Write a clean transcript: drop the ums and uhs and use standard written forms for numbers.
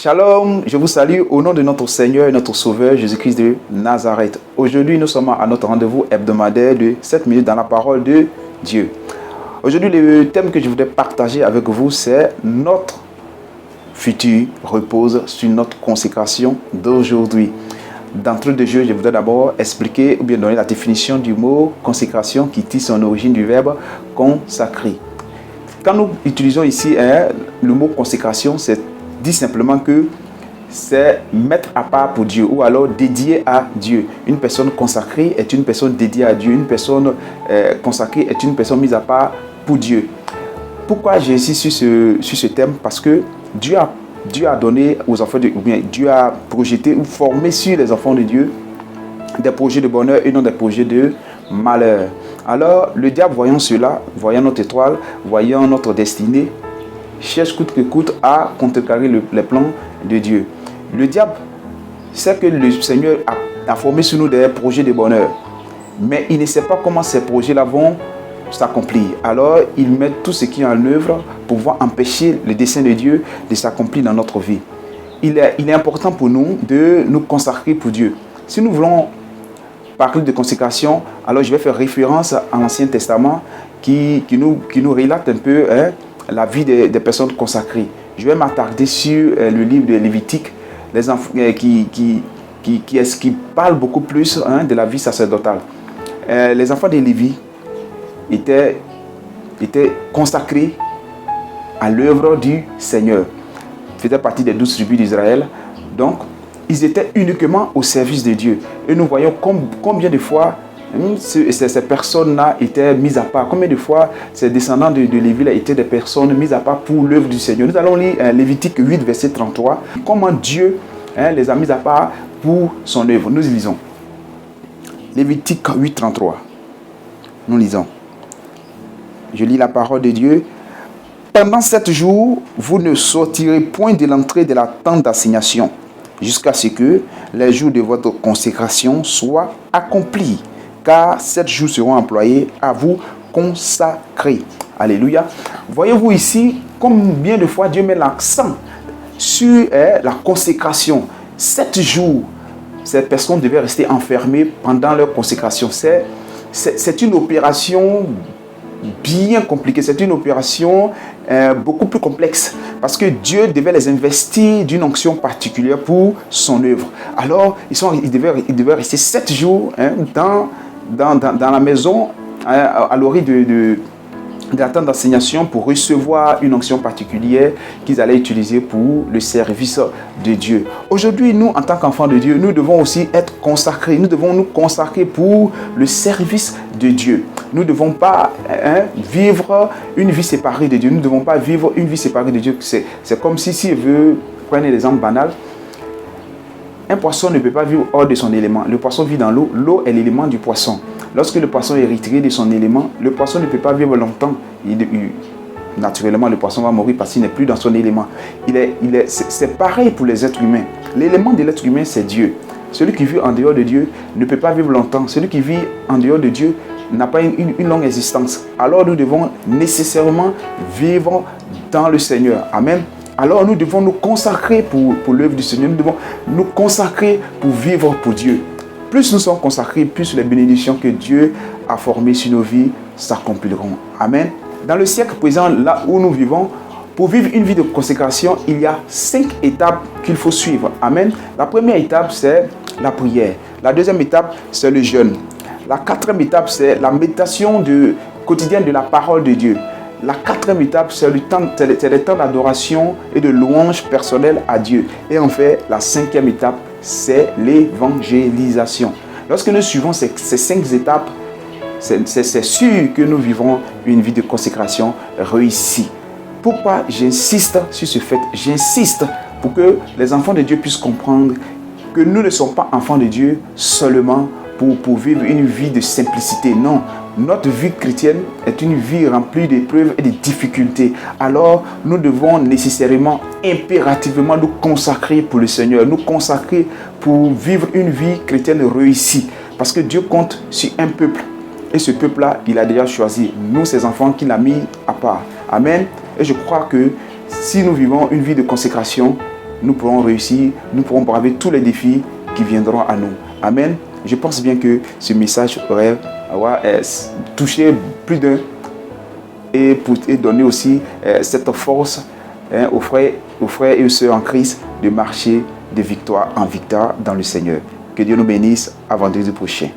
Shalom, je vous salue au nom de notre Seigneur et notre Sauveur Jésus-Christ de Nazareth. Aujourd'hui, nous sommes à notre rendez-vous hebdomadaire de 7 minutes dans la parole de Dieu. Aujourd'hui, le thème que je voudrais partager avec vous, c'est notre futur repose sur notre consécration d'aujourd'hui. D'entrée de jeu, je voudrais d'abord expliquer ou bien donner la définition du mot consécration qui tire son origine du verbe consacrer. Quand nous utilisons ici le mot consécration, c'est dit simplement que c'est mettre à part pour Dieu ou alors dédié à Dieu. Une personne consacrée est une personne dédiée à Dieu. Une personne consacrée est une personne mise à part pour Dieu. Pourquoi j'insiste sur ce thème? Parce que Dieu a donné aux enfants de Dieu, ou bien Dieu a projeté ou formé sur les enfants de Dieu des projets de bonheur et non des projets de malheur. Alors le diable, voyant cela, voyant notre étoile, voyant notre destinée, cherche coûte que coûte à contrecarrer les plans de Dieu. Le diable sait que le Seigneur a formé sur nous des projets de bonheur, mais il ne sait pas comment ces projets-là vont s'accomplir. Alors il met tout ce qui est en œuvre pour pouvoir empêcher le dessein de Dieu de s'accomplir dans notre vie. Il est important pour nous de nous consacrer pour Dieu. Si nous voulons parler de consécration, alors je vais faire référence à l'Ancien Testament qui nous relate un peu la vie des personnes consacrées. Je vais m'attarder sur le livre de Lévitique, qui parle beaucoup plus de la vie sacerdotale. Les enfants de Lévi étaient consacrés à l'œuvre du Seigneur. Ils faisaient partie des 12 tribus d'Israël. Donc, ils étaient uniquement au service de Dieu. Et nous voyons combien de fois ces personnes-là étaient mises à part. Combien de fois ces descendants de Lévi étaient des personnes mises à part pour l'œuvre du Seigneur. Nous allons lire Lévitique 8, verset 33. Comment Dieu les a mis à part pour son œuvre. Nous lisons. Lévitique 8, 33. Nous lisons. Je lis la parole de Dieu. Pendant 7 jours, vous ne sortirez point de l'entrée de la tente d'assignation, jusqu'à ce que les jours de votre consécration soient accomplis. Car 7 jours seront employés à vous consacrer. Alléluia. Voyez-vous ici combien de fois Dieu met l'accent sur la consécration. 7 jours, ces personnes devaient rester enfermées pendant leur consécration. C'est une opération bien compliquée. C'est une opération beaucoup plus complexe. Parce que Dieu devait les investir d'une onction particulière pour son œuvre. Alors, ils devaient rester 7 jours dans la maison, à l'orée de la tente d'assignation pour recevoir une onction particulière qu'ils allaient utiliser pour le service de Dieu. Aujourd'hui, nous, en tant qu'enfants de Dieu, nous devons aussi être consacrés. Nous devons nous consacrer pour le service de Dieu. Nous ne devons pas vivre une vie séparée de Dieu. Nous ne devons pas vivre une vie séparée de Dieu. C'est comme si je veux prendre l'exemple banal. Un poisson ne peut pas vivre hors de son élément. Le poisson vit dans l'eau. L'eau est l'élément du poisson. Lorsque le poisson est retiré de son élément, le poisson ne peut pas vivre longtemps. Naturellement, le poisson va mourir parce qu'il n'est plus dans son élément. C'est pareil pour les êtres humains. L'élément de l'être humain, c'est Dieu. Celui qui vit en dehors de Dieu ne peut pas vivre longtemps. Celui qui vit en dehors de Dieu n'a pas une longue existence. Alors nous devons nécessairement vivre dans le Seigneur. Amen. Alors nous devons nous consacrer pour l'œuvre du Seigneur. Nous devons nous consacrer pour vivre pour Dieu. Plus nous sommes consacrés, plus les bénédictions que Dieu a formées sur nos vies s'accompliront. Amen. Dans le siècle présent, là où nous vivons, pour vivre une vie de consécration, il y a 5 étapes qu'il faut suivre. Amen. La première étape, c'est la prière. La deuxième étape, c'est le jeûne. La 4e étape, c'est la méditation quotidienne de la parole de Dieu. La 4e étape, c'est le temps d'adoration et de louange personnelle à Dieu. Et enfin, la 5e étape, c'est l'évangélisation. Lorsque nous suivons ces 5 étapes, c'est sûr que nous vivrons une vie de consécration réussie. Pourquoi j'insiste sur ce fait? J'insiste pour que les enfants de Dieu puissent comprendre que nous ne sommes pas enfants de Dieu seulement pour vivre une vie de simplicité. Non, notre vie chrétienne est une vie remplie d'épreuves et de difficultés. Alors, nous devons nécessairement, impérativement nous consacrer pour le Seigneur, nous consacrer pour vivre une vie chrétienne réussie. Parce que Dieu compte sur un peuple. Et ce peuple-là, il a déjà choisi nous, ses enfants, qu'il a mis à part. Amen. Et je crois que si nous vivons une vie de consécration, nous pourrons réussir, nous pourrons braver tous les défis qui viendront à nous. Amen. Je pense bien que ce message aurait touché plus d'un et donner aussi cette force aux frères et aux sœurs en Christ de marcher de victoire en victoire dans le Seigneur. Que Dieu nous bénisse à vendredi prochain.